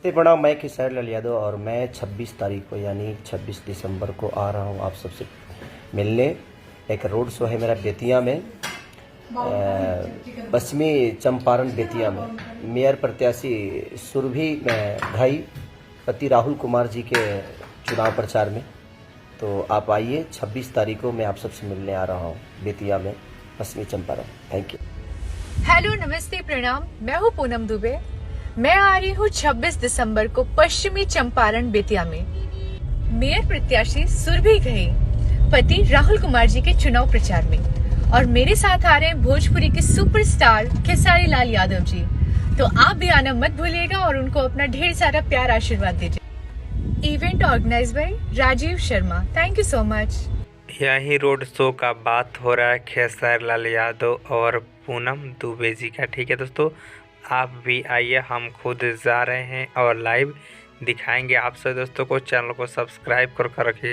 नमस्ते प्रणाम। मैं खेसारी लाल यादव और मैं 26 तारीख को यानी 26 दिसंबर को आ रहा हूँ आप सबसे मिलने। एक रोड शो है मेरा बेतिया में, पश्चिमी चंपारण बेतिया में। मेयर प्रत्याशी सुरभि भाई पति राहुल कुमार जी के चुनाव प्रचार में। तो आप आइए, 26 तारीख को मैं आप सबसे मिलने आ रहा हूँ बेतिया में, पश्चिमी चंपारण। Thank you. हेलो, नमस्ते, प्रणाम। मैं हूँ पूनम दुबे। मैं आ रही हूँ 26 दिसंबर को पश्चिमी चंपारण बेतिया में मेयर प्रत्याशी सुरभि घई पति राहुल कुमार जी के चुनाव प्रचार में। और मेरे साथ आ रहे हैं भोजपुरी के सुपरस्टार खेसारी लाल यादव जी। तो आप भी आना मत भूलिएगा और उनको अपना ढेर सारा प्यार आशीर्वाद दीजिए। Event organize by Rajiv Sharma. Thank you so much. यही रोड शो का बात हो रहा है खेसारी लाल यादव और पूनम दुबे जी का। ठीक है दोस्तों, आप भी आइए, हम खुद जा रहे हैं और लाइव दिखाएंगे आप सभी दोस्तों को। चैनल को सब्सक्राइब कर रखिए।